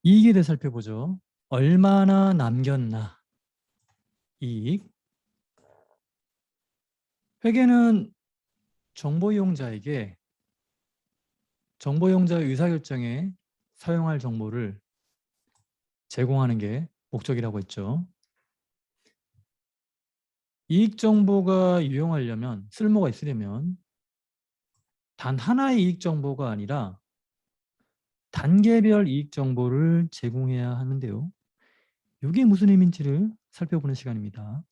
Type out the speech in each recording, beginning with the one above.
이익에 대해 살펴보죠. 얼마나 남겼나. 이익. 회계는 정보 이용자에게 정보 이용자의 의사결정에 사용할 정보를 제공하는 게 목적이라고 했죠. 이익 정보가 유용하려면, 쓸모가 있으려면 단 하나의 이익 정보가 아니라 단계별 이익 정보를 제공해야 하는데요. 이게 무슨 의미인지를 살펴보는 시간입니다.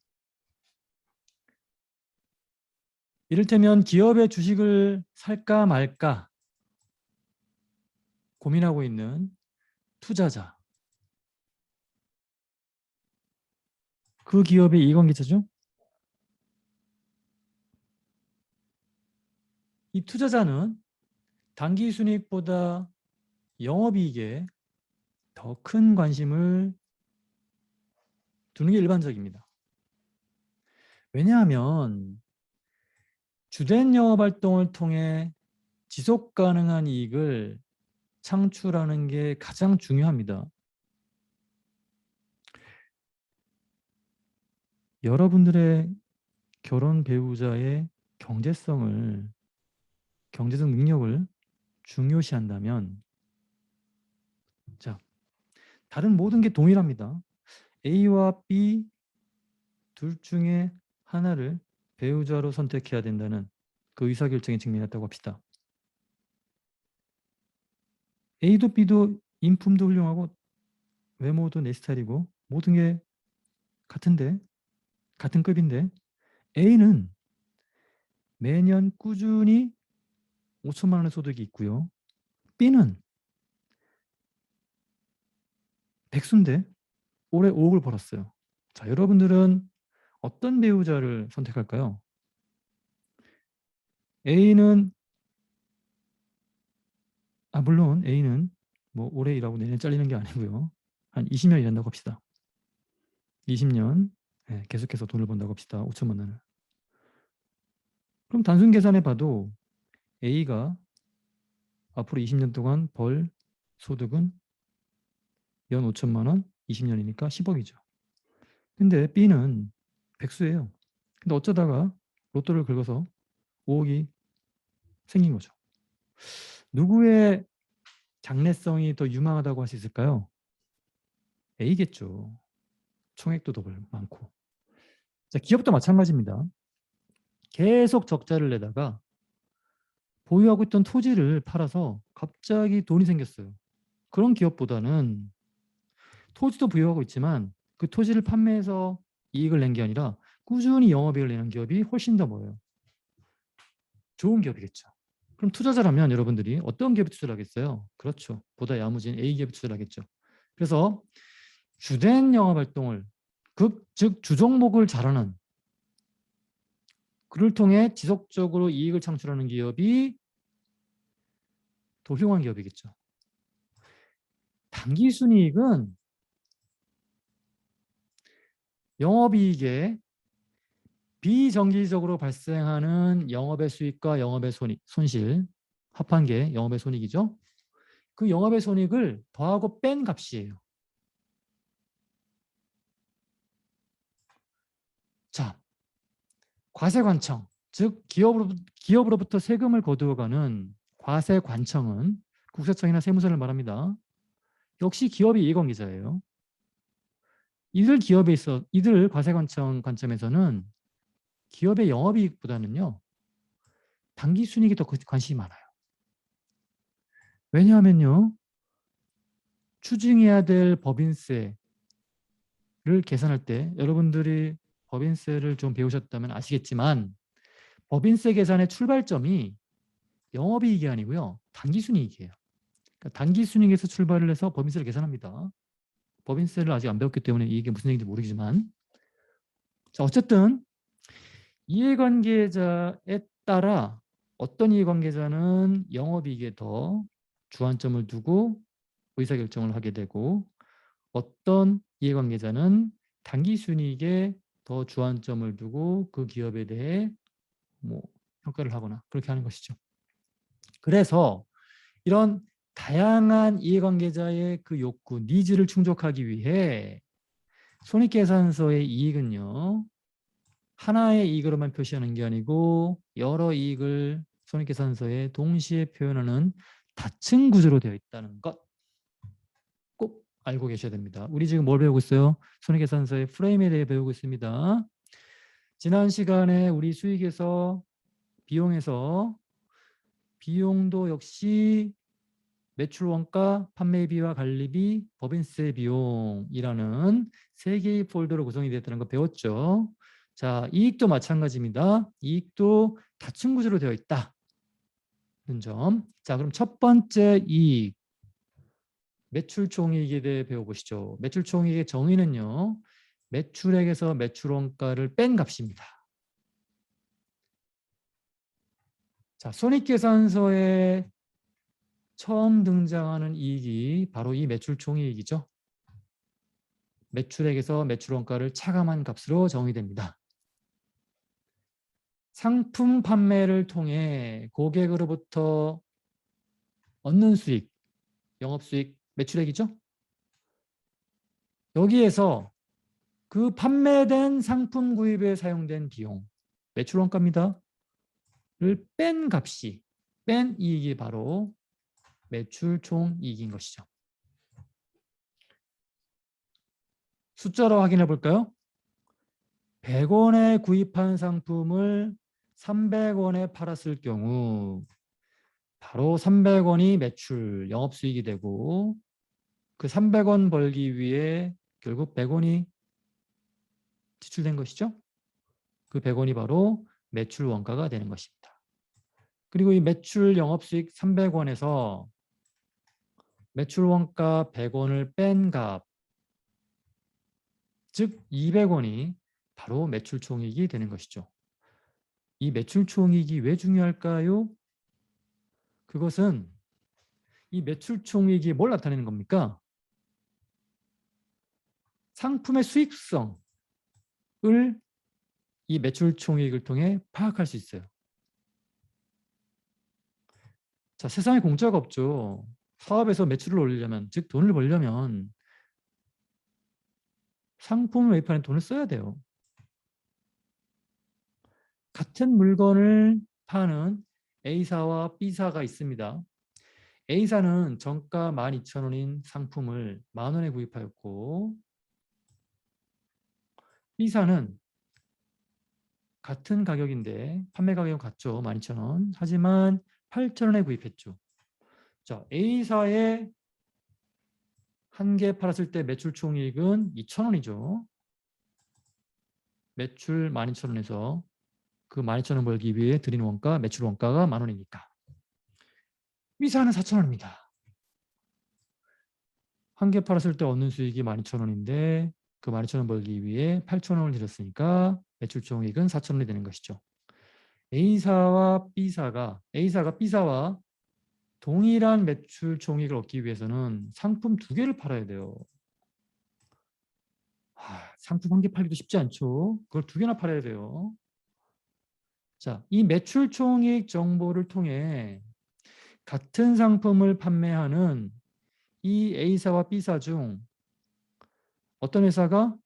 이를테면 기업의 주식을 살까 말까 고민하고 있는 투자자. 그 기업의 이익관계자죠. 이 투자자는 당기순이익보다 영업이익에 더 큰 관심을 두는 게 일반적입니다. 왜냐하면 주된 영업활동을 통해 지속 가능한 이익을 창출하는 게 가장 중요합니다. 여러분들의 결혼 배우자의 경제성 능력을 중요시한다면, 자, 다른 모든 게 동일합니다. A와 B 둘 중에 하나를 배우자로 선택해야 된다는 그 의사결정에 직면했다고 합시다. A도 B도 인품도 훌륭하고 외모도 내 스타일이고 모든 게 같은데, 같은 급인데 A는 매년 꾸준히 5천만 원의 소득이 있고요. B는 백수인데 올해 5억을 벌었어요. 자, 여러분들은 어떤 배우자를 선택할까요? A는 물론 A는 뭐 올해 일하고 내년 잘리는 게 아니고요. 한 20년 일한다고 합시다. 20년 계속해서 돈을 번다고 합시다. 5천만 원을. 그럼 단순 계산해 봐도 A가 앞으로 20년 동안 벌 소득은 연 5천만 원, 20년이니까 10억이죠. 근데 B는 백수예요. 근데 어쩌다가 로또를 긁어서 5억이 생긴 거죠. 누구의 장래성이 더 유망하다고 할 수 있을까요? A겠죠. 총액도 더 많고. 자, 기업도 마찬가지입니다. 계속 적자를 내다가 보유하고 있던 토지를 팔아서 갑자기 돈이 생겼어요. 그런 기업보다는 토지도 보유하고 있지만 그 토지를 판매해서 이익을 낸 게 아니라 꾸준히 영업이익을 내는 기업이 훨씬 더 뭐예요? 좋은 기업이겠죠. 그럼 투자자라면 여러분들이 어떤 기업에 투자를 하겠어요? 그렇죠. 보다 야무진 A 기업에 투자를 하겠죠. 그래서 주된 영업활동을 즉 주종목을 잘하는, 그를 통해 지속적으로 이익을 창출하는 기업이 더 훌륭한 기업이겠죠. 당기순이익은 영업이익에 비정기적으로 발생하는 영업의 수익과 영업의 손실, 합한 게 영업의 손익이죠. 그 영업의 손익을 더하고 뺀 값이에요. 자, 과세관청, 즉 기업으로부터 세금을 거두어가는 과세관청은 국세청이나 세무서를 말합니다. 역시 기업의 이해관계자예요. 이들 과세관청 관점에서는 기업의 영업이익보다는요, 당기순이익이 더 관심이 많아요. 왜냐하면요, 추징해야 될 법인세를 계산할 때, 여러분들이 법인세를 좀 배우셨다면 아시겠지만 법인세 계산의 출발점이 영업이익이 아니고요, 당기순이익이에요. 그러니까 당기순이익에서 출발을 해서 법인세를 계산합니다. 법인세를 아직 안 배웠기 때문에 이게 무슨 얘기인지 모르겠지만, 자, 어쨌든 이해관계자에 따라 어떤 이해관계자는 영업이익에 더 주안점을 두고 의사결정을 하게 되고, 어떤 이해관계자는 당기순이익에 더 주안점을 두고 그 기업에 대해 뭐 평가를 하거나 그렇게 하는 것이죠. 그래서 이런 다양한 이해관계자의 그 욕구, 니즈를 충족하기 위해 손익계산서의 이익은요, 하나의 이익으로만 표시하는 게 아니고 여러 이익을 손익계산서에 동시에 표현하는 다층 구조로 되어 있다는 것 꼭 알고 계셔야 됩니다. 우리 지금 뭘 배우고 있어요? 손익계산서의 프레임에 대해 배우고 있습니다. 지난 시간에 우리 수익에서 비용도 역시 매출 원가, 판매비와 관리비, 법인세 비용이라는 세 개의 폴더로 구성이 되었다는 거 배웠죠. 자, 이익도 마찬가지입니다. 이익도 다층 구조로 되어 있다. 는 점. 자, 그럼 첫 번째 이익. 매출 총이익에 대해 배워보시죠. 매출 총이익의 정의는요. 매출액에서 매출 원가를 뺀 값입니다. 자, 손익계산서에 처음 등장하는 이익이 바로 이 매출 총이익이죠. 매출액에서 매출 원가를 차감한 값으로 정의됩니다. 상품 판매를 통해 고객으로부터 얻는 수익, 영업수익, 매출액이죠. 여기에서 그 판매된 상품 구입에 사용된 비용, 매출 원가입니다. 를 뺀 값이, 뺀 이익이 바로 매출 총이익인 것이죠. 숫자로 확인해 볼까요? 100원에 구입한 상품을 300원에 팔았을 경우 바로 300원이 매출, 영업수익이 되고 그 300원 벌기 위해 결국 100원이 지출된 것이죠. 그 100원이 바로 매출 원가가 되는 것입니다. 그리고 이 매출 영업수익 300원에서 매출 원가 100원을 뺀 값, 즉 200원이 바로 매출 총이익이 되는 것이죠. 이 매출 총이익이 왜 중요할까요? 그것은 이 매출 총이익이 뭘 나타내는 겁니까? 상품의 수익성을 이 매출 총이익을 통해 파악할 수 있어요. 자, 세상에 공짜가 없죠. 사업에서 매출을 올리려면, 즉 돈을 벌려면 상품을 매입하는 돈을 써야 돼요. 같은 물건을 파는 A사와 B사가 있습니다. A사는 정가 12,000원인 상품을 만원에 구입하였고 B사는 같은 가격인데 판매 가격은 같죠. 12,000원. 하지만 8,000원에 구입했죠. 자, A사의 한 개 팔았을 때 매출 총이익은 2,000원이죠. 매출 12,000원에서 그 12,000원 벌기 위해 드린 원가, 매출 원가가 만원이니까. B사는 4,000원입니다. 한 개 팔았을 때 얻는 수익이 12,000원인데 그 12,000원 벌기 위해 8,000원을 들였으니까 매출 총이익은 4,000원이 되는 것이죠. A사가 B사와 동일한 매출 총익을 얻기 위해서는 상품 두 개를 팔아야 돼요. 상품 한 개 팔기도 쉽지 않죠. 그걸 두 개나 팔아야 돼요. 자, 이 매출 총익 정보를 통해 같은 상품을 판매하는 이 A사와 B사 중 어떤 회사가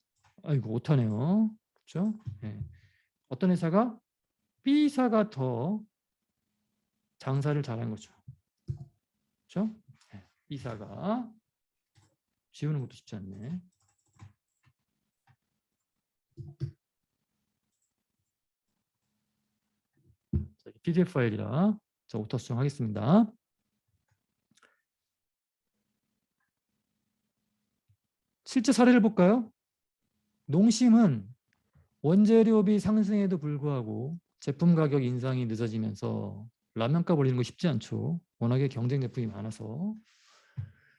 아이고 못하네요. 그렇죠? 네. 어떤 회사가 B사가 더 장사를 잘한 거죠. 그렇죠? 네. B사가 지우는 것도 쉽지 않네. 자, PDF 파일이라 자, 오타 수정하겠습니다. 실제 사례를 볼까요? 농심은 원재료비 상승에도 불구하고 제품 가격 인상이 늦어지면서 라면값 올리는 거 쉽지 않죠. 워낙에 경쟁 제품이 많아서.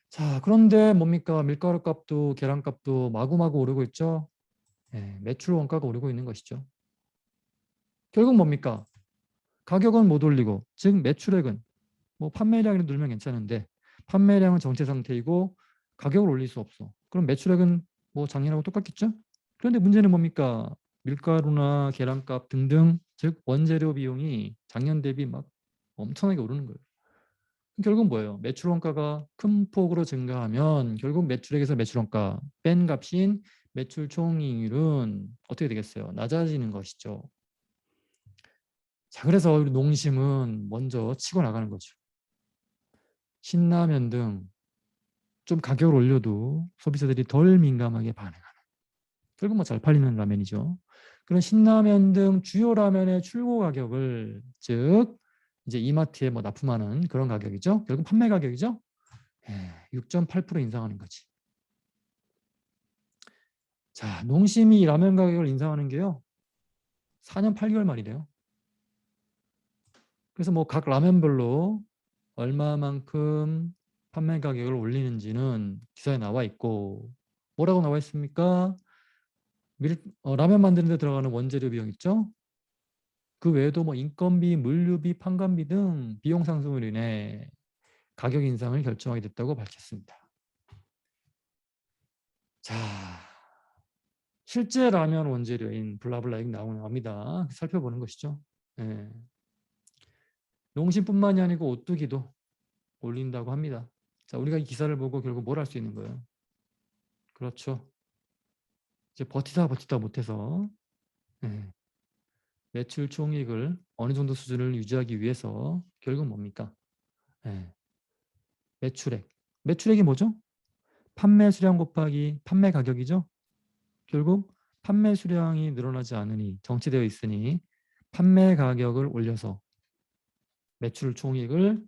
자, 그런데 뭡니까? 밀가루 값도 계란 값도 마구마구 오르고 있죠. 네, 매출 원가가 오르고 있는 것이죠. 결국 뭡니까? 가격은 못 올리고, 즉 매출액은 뭐 판매량이 늘면 괜찮은데 판매량은 정체 상태이고 가격을 올릴 수 없어. 그럼 매출액은 뭐 작년하고 똑같겠죠? 그런데 문제는 뭡니까? 밀가루나 계란값 등등 즉 원재료 비용이 작년 대비 막 엄청나게 오르는 거예요. 결국 뭐예요? 매출 원가가 큰 폭으로 증가하면 결국 매출액에서 매출 원가 뺀 값인 매출 총이익률은 어떻게 되겠어요? 낮아지는 것이죠. 자, 그래서 우리 농심은 먼저 치고 나가는 거죠. 신라면 등 좀 가격을 올려도 소비자들이 덜 민감하게 반응하는. 결국 뭐 잘 팔리는 라면이죠. 그런 신라면 등 주요 라면의 출고 가격을 즉 이제 이마트에 뭐 납품하는 그런 가격이죠. 결국 판매 가격이죠. 6.8% 인상하는 거지. 자, 농심이 라면 가격을 인상하는 게요. 4년 8개월 만이래요. 그래서 뭐 각 라면별로 얼마만큼 판매 가격을 올리는지는 기사에 나와 있고 뭐라고 나와 있습니까? 라면 만드는 데 들어가는 원재료 비용 있죠? 그 외에도 뭐 인건비, 물류비, 판관비 등 비용 상승으로 인해 가격 인상을 결정하게 됐다고 밝혔습니다. 자, 실제 라면 원재료인 블라블라 얘기 나옵니다. 살펴보는 것이죠. 네. 농심뿐만이 아니고 오뚜기도 올린다고 합니다. 자, 우리가 이 기사를 보고 결국 뭘 할 수 있는 거예요? 그렇죠. 이제 버티다 못해서 매출 총이익을 어느 정도 수준을 유지하기 위해서 결국 뭡니까? 매출액. 매출액이 뭐죠? 판매 수량 곱하기 판매 가격이죠. 결국 판매 수량이 늘어나지 않으니 정체되어 있으니 판매 가격을 올려서 매출 총이익을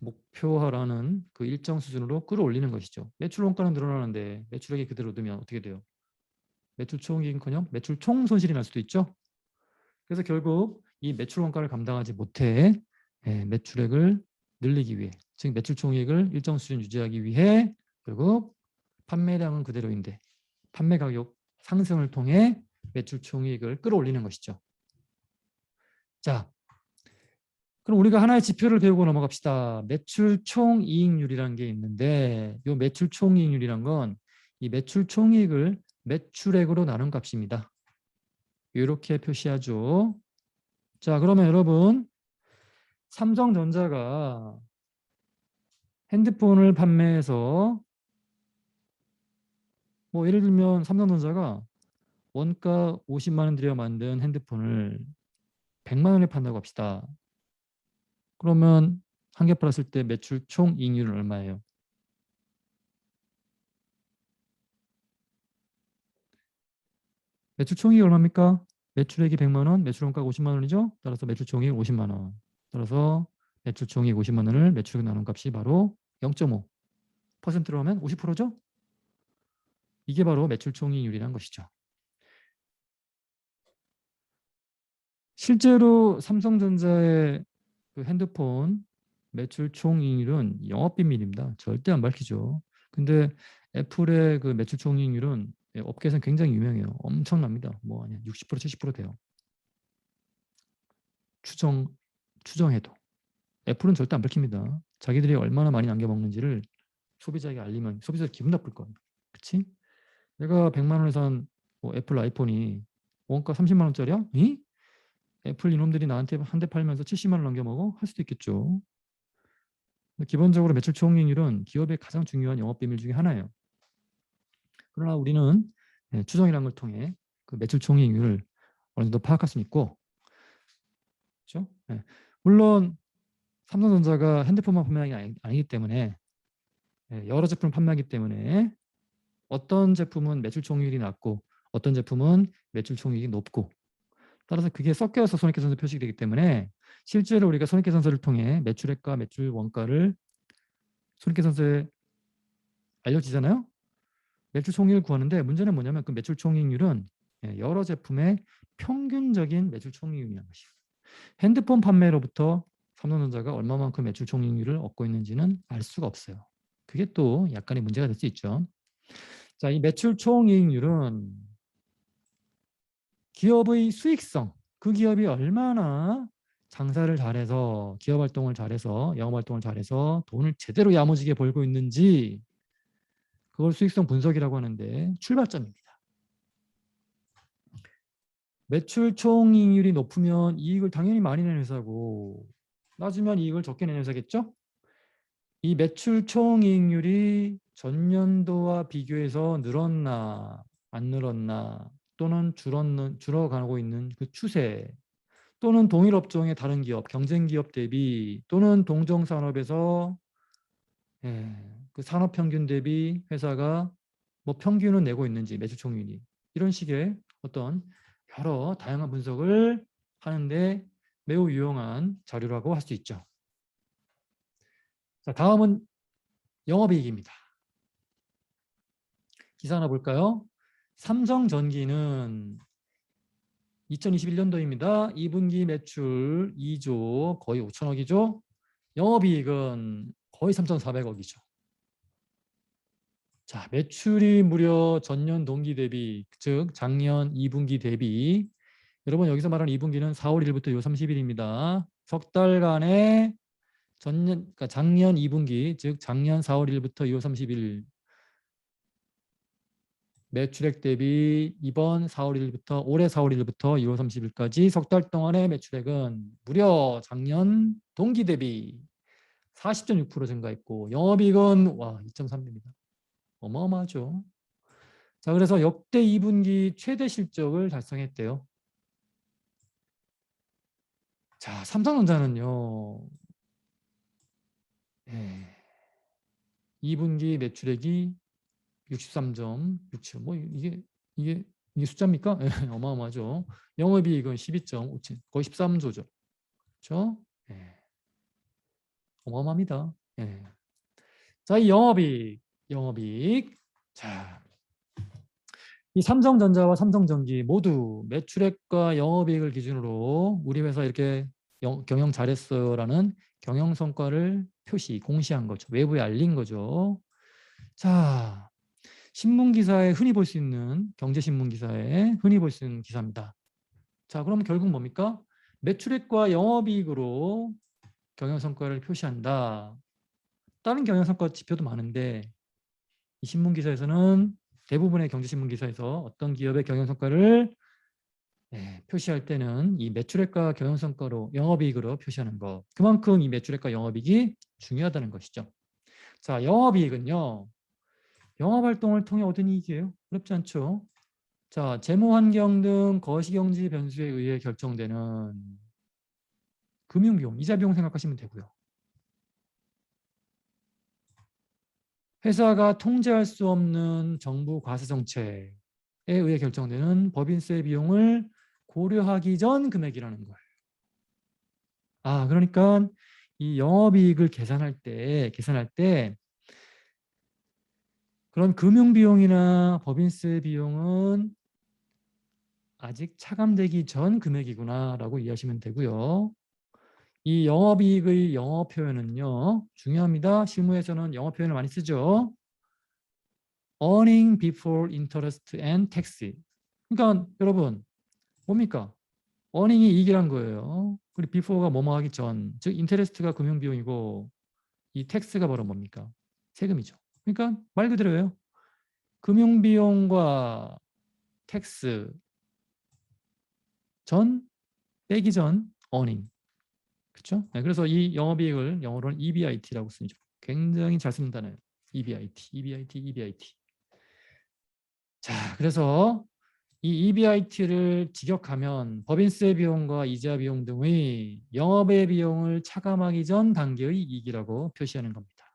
목표하라는 그 일정 수준으로 끌어올리는 것이죠. 매출 원가는 늘어나는데 매출액이 그대로 두면 어떻게 돼요? 매출 총이익은커녕 매출 총 손실이 날 수도 있죠. 그래서 결국 이 매출 원가를 감당하지 못해 매출액을 늘리기 위해, 즉 매출 총이익을 일정 수준 유지하기 위해 결국 판매량은 그대로인데 판매 가격 상승을 통해 매출 총이익을 끌어올리는 것이죠. 자, 그럼 우리가 하나의 지표를 배우고 넘어갑시다. 매출 총이익률이라는 게 있는데 이 매출 총이익률이란 건 이 매출 총이익을 매출액으로 나눈 값입니다. 이렇게 표시하죠. 자, 그러면 여러분 삼성전자가 핸드폰을 판매해서 뭐 예를 들면 삼성전자가 원가 50만 원 들여 만든 핸드폰을 100만 원에 판다고 합시다. 그러면 한 개 팔았을 때 매출 총 이익률은 얼마예요? 매출 총이익이 얼마입니까? 매출액이 100만 원, 매출 원가가 50만 원이죠. 따라서 매출 총이익 50만 원. 따라서 매출 총이익 50만 원을 매출액 나눈 값이 바로 0.5%로 하면 50%죠? 이게 바로 매출 총이익률이라는 것이죠. 실제로 삼성전자의 그 핸드폰 매출 총이익률은 영업비밀입니다. 절대 안 밝히죠. 근데 애플의 그 매출 총이익률은 업계에서는 굉장히 유명해요. 엄청납니다. 뭐 아니야 60% 70% 돼요. 추정해도. 애플은 절대 안 밝힙니다. 자기들이 얼마나 많이 남겨먹는지를 소비자에게 알리면 소비자 기분 나쁠 거예요. 그치? 내가 100만 원에 산 뭐 애플 아이폰이 원가 30만 원짜리야? 이? 애플 이놈들이 나한테 한 대 팔면서 70만 원 남겨먹어? 할 수도 있겠죠. 기본적으로 매출 총이익률은 기업의 가장 중요한 영업 비밀 중에 하나예요. 그러나 우리는 추정이라는 걸 통해 그 매출 총이익률을 어느 정도 파악할 수 있고, 그렇죠? 물론 삼성전자가 핸드폰만 판매하는 게 아니기 때문에 여러 제품을 판매하기 때문에 어떤 제품은 매출 총이익이 낮고 어떤 제품은 매출 총이익이 높고 따라서 그게 섞여서 손익계산서 표시가 되기 때문에 실제로 우리가 손익계산서를 통해 매출액과 매출 원가를 손익계산서에 알려지잖아요. 매출 총이익을 구하는데 문제는 뭐냐면 그 매출 총이익률은 여러 제품의 평균적인 매출 총이익률이라는 것이에요. 핸드폰 판매로부터 삼성전자가 얼마만큼 매출 총이익률을 얻고 있는지는 알 수가 없어요. 그게 또 약간의 문제가 될 수 있죠. 자, 이 매출 총이익률은 기업의 수익성, 그 기업이 얼마나 장사를 잘해서 기업 활동을 잘해서 영업 활동을 잘해서 돈을 제대로 야무지게 벌고 있는지 그걸 수익성 분석이라고 하는데 출발점입니다. 매출 총이익률이 높으면 이익을 당연히 많이 내는 회사고 낮으면 이익을 적게 내는 회사겠죠? 이 매출 총이익률이 전년도와 비교해서 늘었나 안 늘었나 또는 줄어가고 있는 그 추세 또는 동일 업종의 다른 기업, 경쟁 기업 대비 또는 동종 산업에서 그 산업 평균 대비 회사가 뭐 평균은 내고 있는지 매출 총이익이 이런 식의 어떤 여러 다양한 분석을 하는데 매우 유용한 자료라고 할 수 있죠. 자, 다음은 영업이익입니다. 기사 하나 볼까요? 삼성전기는 2021년도입니다. 2분기 매출 2조 거의 5천억이죠. 영업이익은 거의 3,400억이죠. 자, 매출이 무려 전년 동기 대비, 즉 작년 2분기 대비, 여러분 여기서 말하는 2분기는 4월 1일부터 6월 30일입니다. 석 달간의 그러니까 작년 2분기, 즉 작년 4월 1일부터 2월 30일 매출액 대비 이번 4월 1일부터 올해 4월 1일부터 2월 30일까지 석 달 동안의 매출액은 무려 작년 동기 대비 40.6% 증가했고 영업이익은 와 2.3입니다. 어마어마하죠. 자, 그래서 역대 2분기 최대 실적을 달성했대요. 자, 삼성전자는요. 2분기 매출액이 63.67. 뭐 이게 숫자입니까? 어마어마하죠. 영업이익은 12.57. 거의 13조죠. 그렇죠? 어마어마합니다. 자, 이 영업이익. 자, 이 삼성전자와 삼성전기 모두 매출액과 영업이익을 기준으로 우리 회사 이렇게 경영 잘했어요라는 경영 성과를 공시한 거죠. 외부에 알린 거죠. 자, 신문 기사에 흔히 볼 수 있는 경제신문 기사에 흔히 볼 수 있는 기사입니다. 자, 그럼 결국 뭡니까? 매출액과 영업이익으로 경영 성과를 표시한다. 다른 경영 성과 지표도 많은데 이 신문 기사에서는 대부분의 경제신문 기사에서 어떤 기업의 경영 성과를 표시할 때는 이 매출액과 경영 성과로 영업이익으로 표시하는 것. 그만큼 이 매출액과 영업이익이 중요하다는 것이죠. 자, 영업이익은요. 영업활동을 통해 얻은 이익이에요. 어렵지 않죠? 자, 재무환경 등 거시경제 변수에 의해 결정되는 금융비용, 이자비용 생각하시면 되고요. 회사가 통제할 수 없는 정부 과세정책에 의해 결정되는 법인세 비용을 고려하기 전 금액이라는 거예요. 아, 그러니까 이 영업이익을 계산할 때 그런 금융비용이나 법인세 비용은 아직 차감되기 전 금액이구나라고 이해하시면 되고요. 이 영업이익의 영어 표현은요. 중요합니다. 실무에서는 영어 표현을 많이 쓰죠. Earning before interest and tax. 그러니까 여러분 뭡니까? earning이 이익이란 거예요. 그리고 before가 뭐뭐 하기 전, 즉 인터레스트가 금융비용이고 이 tax가 바로 뭡니까? 세금이죠. 그러니까 말 그대로예요. 금융비용과 tax 전 빼기 전 earning. 그렇죠? 네, 그래서 이 영업이익을 영어로는 EBIT라고 쓰죠. 굉장히 잘 쓰는 단어예요. EBIT. 자, 그래서 이 EBIT를 직역하면 법인세 비용과 이자 비용 등의 영업의 비용을 차감하기 전 단계의 이익이라고 표시하는 겁니다.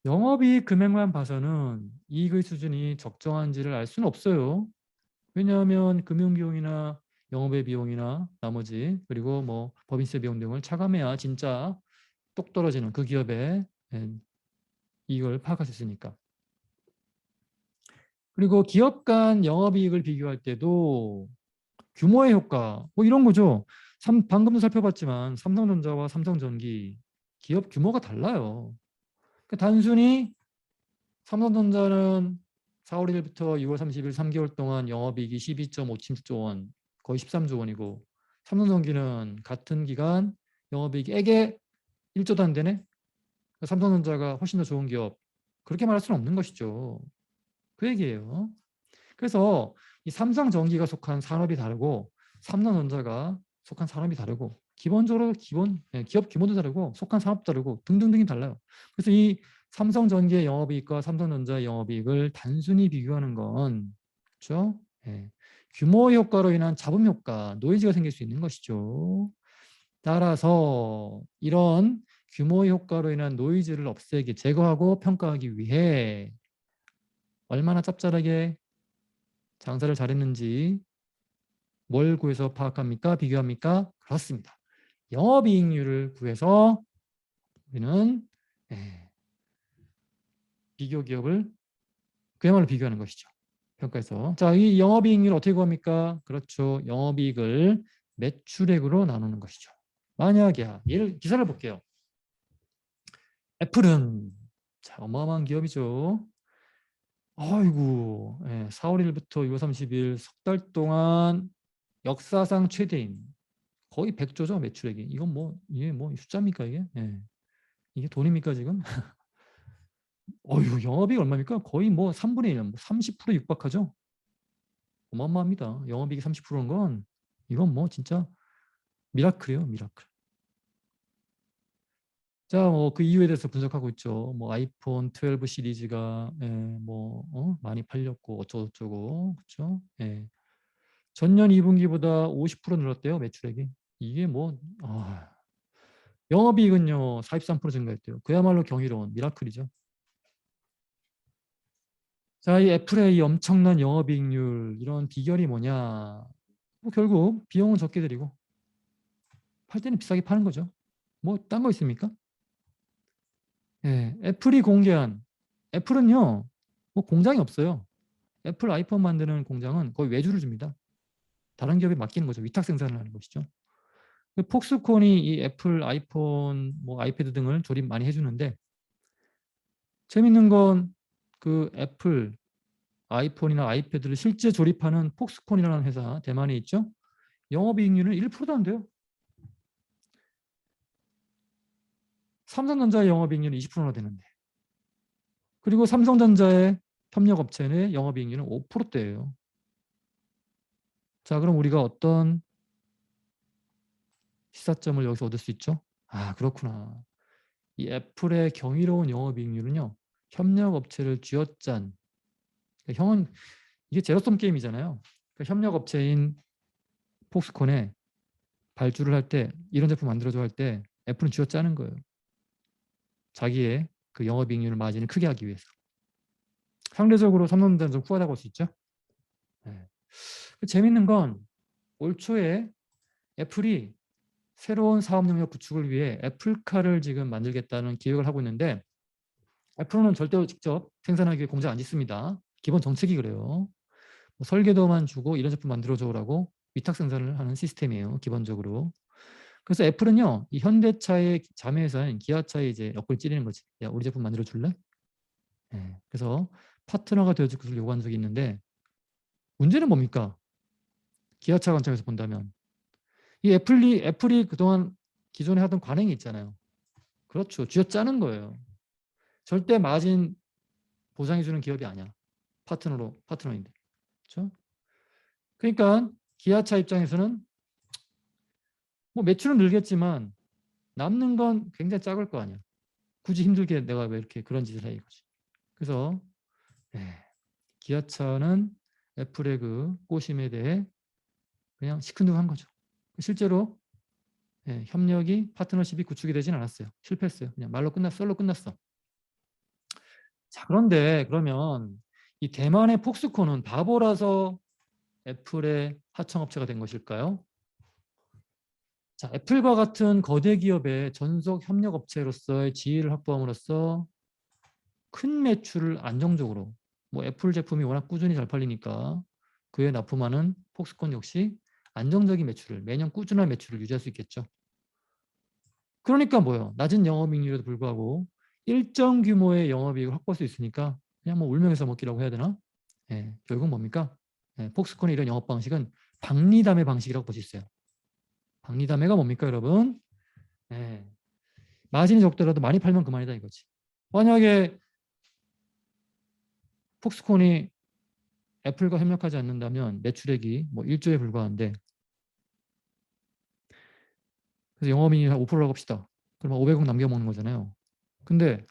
영업이익 금액만 봐서는 이익의 수준이 적정한지를 알 수는 없어요. 왜냐하면 금융비용이나 영업의 비용이나 나머지 그리고 뭐 법인세 비용 등을 차감해야 진짜 똑 떨어지는 그 기업의 이익을 파악할 수 있으니까. 그리고 기업 간 영업이익을 비교할 때도 규모의 효과 뭐 이런 거죠. 방금도 살펴봤지만 삼성전자와 삼성전기 기업 규모가 달라요. 그러니까 단순히 삼성전자는 4월 1일부터 6월 30일 3개월 동안 영업이익이 12.57조 원, 거의 13조 원이고 삼성전기는 같은 기간 영업이익이 에게 1조도 안 되네? 그러니까 삼성전자가 훨씬 더 좋은 기업. 그렇게 말할 수는 없는 것이죠. 그 얘기예요. 그래서 이 삼성전기가 속한 산업이 다르고 삼성전자가 속한 산업이 다르고 기본적으로 기업 규모도 다르고 속한 사업도 다르고 등등등이 달라요. 그래서 이 삼성전기의 영업이익과 삼성전자의 영업이익을 단순히 비교하는 건 그렇죠? 예, 규모 효과로 인한 잡음 효과, 노이즈가 생길 수 있는 것이죠. 따라서 이런 규모 효과로 인한 노이즈를 없애기, 제거하고 평가하기 위해 얼마나 짭짤하게 장사를 잘했는지 뭘 구해서 파악합니까? 비교합니까? 그렇습니다. 영업이익률을 구해서 우리는 비교 기업을 그야말로 비교하는 것이죠. 평가에서. 자, 이 영업이익률 어떻게 구합니까? 그렇죠. 영업이익을 매출액으로 나누는 것이죠. 만약에 기사를 볼게요. 애플은 자, 어마어마한 기업이죠. 아이고, 4월 1일부터 6월 30일 석 달 동안 역사상 최대인 거의 100조죠 매출액이. 이건 뭐 이게 뭐 숫자입니까 이게? 이게 돈입니까 지금? 어휴, 영업이익 얼마입니까? 거의 뭐 3분의 1, 뭐 30% 육박하죠. 어마어마합니다. 영업이익이 30%인 건 이건 뭐 진짜 미라클이에요, 미라클. 자, 뭐 그 이유에 대해서 분석하고 있죠. 뭐 아이폰 12 시리즈가 많이 팔렸고 어쩌고저쩌고 그렇죠? 전년 2분기보다 50% 늘었대요, 매출액이. 이게 뭐 영업이익은요 43% 증가했대요. 그야말로 경이로운 미라클이죠. 자, 이 애플의 이 엄청난 영업이익률 이런 비결이 뭐냐? 뭐 결국 비용은 적게 들이고 팔 때는 비싸게 파는 거죠. 뭐 딴 거 있습니까? 애플이 공개한 애플은요 뭐 공장이 없어요. 애플 아이폰 만드는 공장은 거의 외주를 줍니다. 다른 기업에 맡기는 거죠. 위탁 생산을 하는 것이죠. 폭스콘이 이 애플 아이폰, 뭐 아이패드 등을 조립 많이 해주는데 재밌는 건 그 애플 아이폰이나 아이패드를 실제 조립하는 폭스콘이라는 회사 대만에 있죠. 영업이익률은 1%도 안 돼요. 삼성전자의 영업이익률은 20%나 되는데. 그리고 삼성전자의 협력업체의 영업이익률은 5%대예요. 자, 그럼 우리가 어떤 시사점을 여기서 얻을 수 있죠? 아, 그렇구나. 이 애플의 경이로운 영업이익률은요. 협력업체를 쥐어짠. 그러니까 형은 이게 제로섬 게임이잖아요. 그러니까 협력업체인 폭스콘에 발주를 할 때 이런 제품 만들어줘 할 때 애플은 쥐어짜는 거예요. 자기의 그 영업이익률 마진을 크게 하기 위해서. 상대적으로 삼성전자는 좀 후하다고 볼 수 있죠. 네. 재밌는 건 올 초에 애플이 새로운 사업 영역 구축을 위해 애플카를 지금 만들겠다는 계획을 하고 있는데 애플은 절대로 직접 생산하기 위해 공장 안 짓습니다. 기본 정책이 그래요. 뭐 설계도만 주고 이런 제품 만들어줘라고 위탁 생산을 하는 시스템이에요. 기본적으로. 그래서 애플은요, 이 현대차의 자매회사인 기아차에 이제 옆구리 찌르는 거지. 야, 우리 제품 만들어 줄래? 그래서 파트너가 되어줄 것을 요구한 적이 있는데 문제는 뭡니까? 기아차 관점에서 본다면 이 애플이 그동안 기존에 하던 관행이 있잖아요. 그렇죠. 쥐어짜는 거예요. 절대 마진 보장해주는 기업이 아니야. 파트너인데. 그렇죠? 그러니까 기아차 입장에서는 뭐 매출은 늘겠지만 남는 건 굉장히 작을 거 아니야. 굳이 힘들게 내가 왜 이렇게 그런 짓을 해 이거지. 그래서 기아차는 애플의 그 꼬심에 대해 그냥 시큰둥한 거죠. 실제로 협력이 파트너십이 구축이 되진 않았어요. 실패했어요. 그냥 말로 썰로 끝났어. 자, 그런데 그러면 이 대만의 폭스콘은 바보라서 애플의 하청업체가 된 것일까요? 자, 애플과 같은 거대 기업의 전속 협력업체로서의 지위를 확보함으로써 큰 매출을 안정적으로 뭐 애플 제품이 워낙 꾸준히 잘 팔리니까 그에 납품하는 폭스콘 역시 안정적인 매출을 매년 꾸준한 매출을 유지할 수 있겠죠. 그러니까 뭐예요? 낮은 영업이익률에도 불구하고 일정 규모의 영업이익을 확보할 수 있으니까 그냥 뭐 울면서 먹기라고 해야 되나? 결국 뭡니까? 폭스콘의 이런 영업 방식은 박리담의 방식이라고 볼 수 있어요. 박리담회가 뭡니까, 여러분? 마진이 적더라도 많이 팔면 그만이다 이거지. 만약에 폭스콘이 애플과 협력하지 않는다면 매출액이 뭐 1조에 불과한데 그래서 영업이익이 한 5%라고 합시다. 그러면 500억 남겨먹는 거잖아요. 근데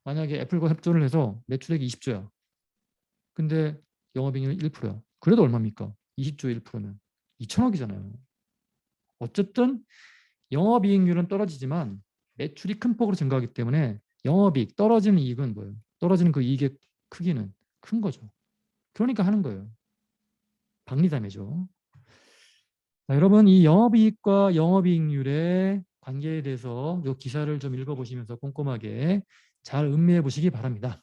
만약에 애플과 협조를 해서 매출액이 20조야. 근데 영업이익률 1%야. 그래도 얼마입니까? 20조 1%면 2천억이잖아요. 어쨌든 영업이익률은 떨어지지만 매출이 큰 폭으로 증가하기 때문에 영업이익, 떨어지는 이익은 뭐예요? 떨어지는 그 이익의 크기는 큰 거죠. 그러니까 하는 거예요. 박리담이죠. 자, 여러분 이 영업이익과 영업이익률의 관계에 대해서 이 기사를 좀 읽어보시면서 꼼꼼하게 잘 음미해 보시기 바랍니다.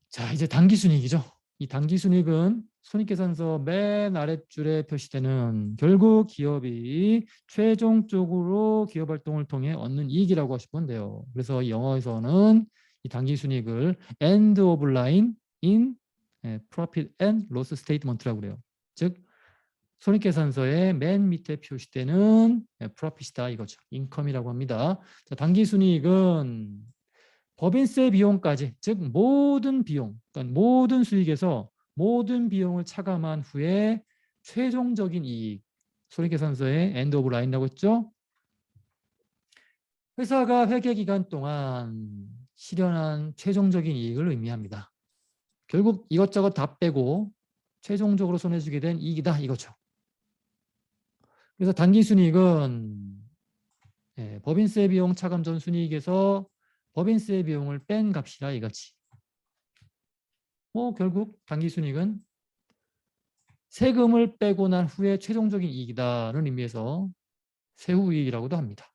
자, 이제 당기순이익이죠. 이 당기순이익은 손익계산서 맨 아랫줄에 표시되는 결국 기업이 최종적으로 기업활동을 통해 얻는 이익이라고 하시면 돼요. 그래서 영어에서는 이 당기순이익을 end of line in profit and loss statement라고 그래요. 즉 손익계산서의 맨 밑에 표시되는 profit이다 이거죠. income이라고 합니다. 자, 당기순이익은 법인세 비용까지, 즉 모든 비용, 그러니까 모든 수익에서 모든 비용을 차감한 후에 최종적인 이익, 손익계산서의 end of line이라고 했죠. 회사가 회계기간 동안 실현한 최종적인 이익을 의미합니다. 결국 이것저것 다 빼고 최종적으로 손해주게 된 이익이다 이거죠. 그래서 당기순이익은 법인세 비용 차감 전 순이익에서 법인세 비용을 뺀 값이라 이거지. 결국 당기순이익은 세금을 빼고 난 후에 최종적인 이익이다는 의미에서 세후이익이라고도 합니다.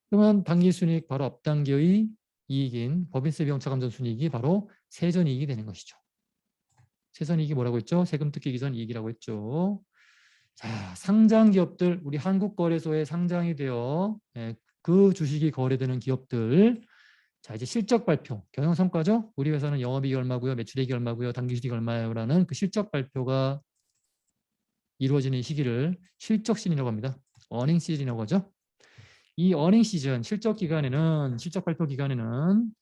그러면 당기순이익 바로 앞단계의 이익인 법인세 비용 차감 전 순이익이 바로 세전이익이 되는 것이죠. 세전이익이 뭐라고 했죠? 세금 뜯기기 전 이익이라고 했죠. 자, 상장 기업들, 우리 한국거래소에 상장이 되어 그 주식이 거래되는 기업들. 자, 이제 실적 발표, 경영성과죠. 우리 회사는 영업이익이 얼마고요, 매출액이 얼마고요, 당기순이익이 얼마요라는 그 실적 발표가 이루어지는 시기를 실적 시즌이라고 합니다. 어닝 시즌이라고 하죠. 이 어닝 시즌, 실적 발표 기간에는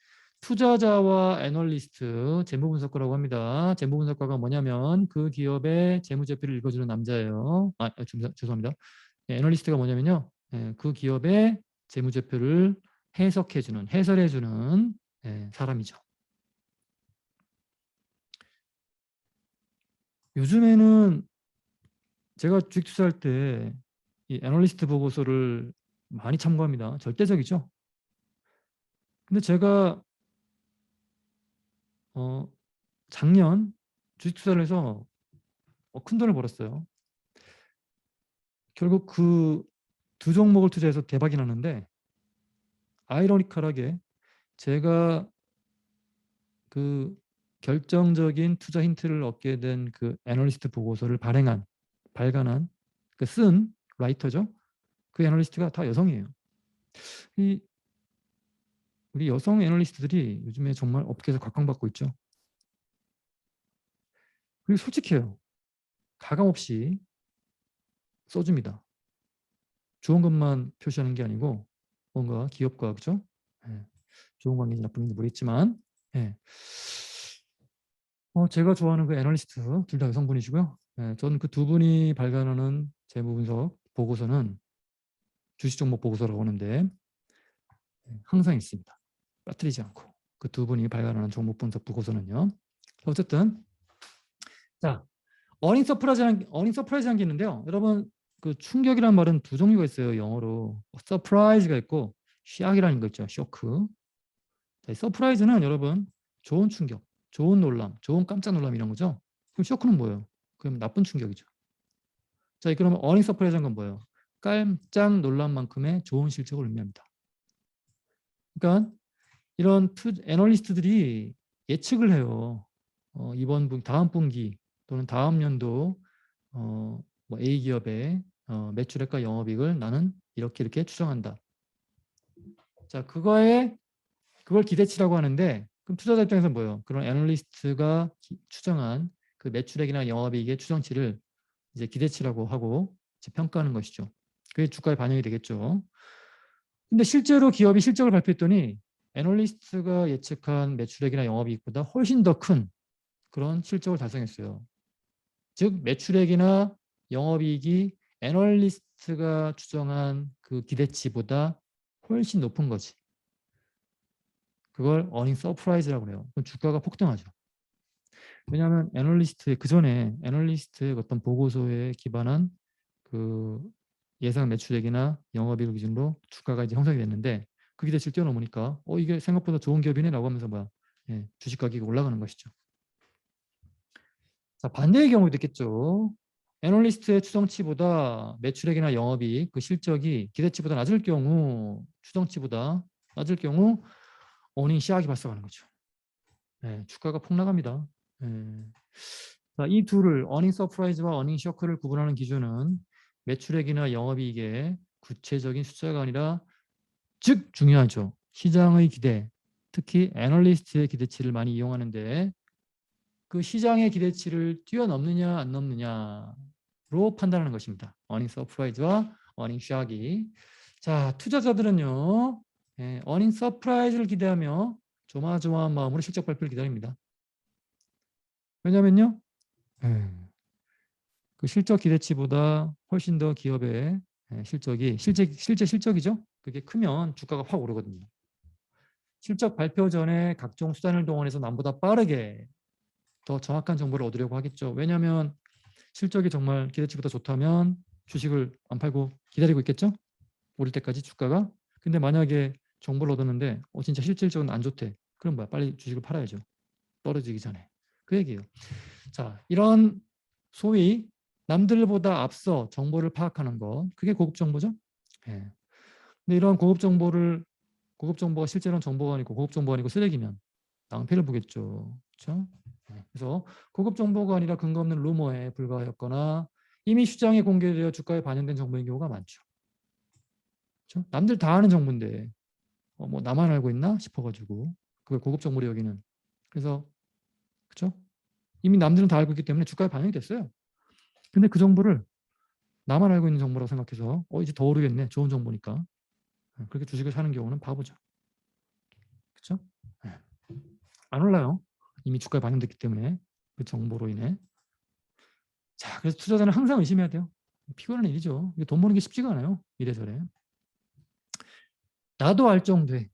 투자자와 애널리스트, 재무분석가라고 합니다. 재무분석가가 뭐냐면 그 기업의 재무제표를 읽어주는 남자예요. 죄송합니다. 애널리스트가 뭐냐면요. 그 기업의 재무제표를 해설해주는 사람이죠. 요즘에는 제가 주식 투자할 때 이 애널리스트 보고서를 많이 참고합니다. 절대적이죠. 근데 제가 작년 주식 투자를 해서 큰 돈을 벌었어요. 결국 그 두 종목을 투자해서 대박이 났는데 아이러니컬하게 제가 그 결정적인 투자 힌트를 얻게 된 그 애널리스트 보고서를 발간한 쓴 라이터죠. 그 애널리스트가 다 여성이에요. 우리 여성 애널리스트들이 요즘에 정말 업계에서 각광받고 있죠. 그리고 솔직해요. 가감없이 써줍니다. 좋은 것만 표시하는 게 아니고 뭔가 기업과 그죠? 좋은 관계인지 나쁜 건지 모르겠지만 제가 좋아하는 그 애널리스트 둘 다 여성분이시고요. 저는 그 두 분이 발간하는 재무분석 보고서는 주식 종목 보고서라고 하는데 항상 있습니다. 빠뜨리지 않고 그 두 분이 발간하는 종목 분석 보고서는요. 어쨌든 자 어닝 서프라이즈라는 게 있는데요. 여러분 그 충격이라는 말은 두 종류가 있어요. 영어로 서프라이즈가 있고 샥이라는 거 있죠. 쇼크. 서프라이즈는 여러분 좋은 충격, 좋은 놀람, 좋은 깜짝 놀람 이런 거죠. 그럼 쇼크는 뭐예요? 그럼 나쁜 충격이죠. 자, 그러면 어닝 서프라이즈는 건 뭐예요? 깜짝 놀람만큼의 좋은 실적을 의미합니다. 그러니까 이런 애널리스트들이 예측을 해요. 다음 분기 또는 다음 연도 뭐 A 기업의 매출액과 영업이익을 나는 이렇게 추정한다. 자, 그걸 기대치라고 하는데 그럼 투자자 입장에서 뭐예요? 그런 애널리스트가 추정한 그 매출액이나 영업이익의 추정치를 이제 기대치라고 하고 이제 평가하는 것이죠. 그게 주가에 반영이 되겠죠. 근데 실제로 기업이 실적을 발표했더니 애널리스트가 예측한 매출액이나 영업이익보다 훨씬 더 큰 그런 실적을 달성했어요. 즉 매출액이나 영업이익이 애널리스트가 추정한 그 기대치보다 훨씬 높은 거지. 그걸 어닝 서프라이즈라고 해요. 그럼 주가가 폭등하죠. 왜냐하면 애널리스트의 그 전에 애널리스트의 어떤 보고서에 기반한 그 예상 매출액이나 영업이익 기준으로 주가가 이제 형성이 됐는데 그 기대치를 뛰어넘으니까 이게 생각보다 좋은 기업이네라고 하면서 주식 가격이 올라가는 것이죠. 자, 반대의 경우도 있겠죠. 애널리스트의 추정치보다 매출액이나 영업이익 그 실적이 기대치보다 낮을 경우 추정치보다 낮을 경우 어닝 시약이 발생하는 거죠. 주가가 폭락합니다. 자, 이 둘을 어닝 서프라이즈와 어닝 쇼크를 구분하는 기준은 매출액이나 영업이익의 구체적인 숫자가 아니라 즉 중요하죠. 시장의 기대, 특히 애널리스트의 기대치를 많이 이용하는데 그 시장의 기대치를 뛰어넘느냐 안 넘느냐로 판단하는 것입니다. 어닝 서프라이즈와 어닝 쇼크이. 자, 투자자들은요. 어닝 서프라이즈를 기대하며 조마조마한 마음으로 실적 발표를 기다립니다. 왜냐면요. 그 실적 기대치보다 훨씬 더 기업의 실적이 실제 실적이죠. 그게 크면 주가가 확 오르거든요. 실적 발표 전에 각종 수단을 동원해서 남보다 빠르게 더 정확한 정보를 얻으려고 하겠죠. 왜냐하면 실적이 정말 기대치보다 좋다면 주식을 안 팔고 기다리고 있겠죠. 오를 때까지 주가가. 근데 만약에 정보를 얻었는데 진짜 실질적으로 안 좋대. 그럼 뭐야? 빨리 주식을 팔아야죠. 떨어지기 전에. 그 얘기예요. 자, 이런 소위 남들보다 앞서 정보를 파악하는 것, 그게 고급 정보죠. 예. 근데 이런 고급 정보가 실제로는 정보가 아니고 고급 정보가 아니고 쓰레기면 낭패를 보겠죠. 그렇죠? 그래서 고급 정보가 아니라 근거 없는 루머에 불과하였거나 이미 시장에 공개되어 주가에 반영된 정보인 경우가 많죠. 그렇죠? 남들 다 아는 정보인데 뭐 나만 알고 있나 싶어가지고 그걸 고급 정보로 여기는. 그래서 그렇죠? 이미 남들은 다 알고 있기 때문에 주가에 반영이 됐어요. 근데 그 정보를 나만 알고 있는 정보라고 생각해서 이제 더 오르겠네. 좋은 정보니까. 그렇게 주식을 사는 경우는 바보죠. 그렇죠? 안 올라요. 이미 주가에 반영됐기 때문에 그 정보로 인해. 자, 그래서 투자자는 항상 의심해야 돼요. 피곤한 일이죠. 돈 버는 게 쉽지가 않아요. 이래저래. 나도 알 정도에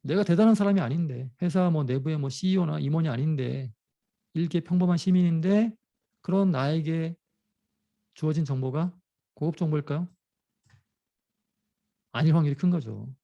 내가 대단한 사람이 아닌데 회사 내부의 CEO나 임원이 아닌데 일개 평범한 시민인데 그런 나에게 주어진 정보가 고급 정보일까요? 아닐 확률이 큰 거죠.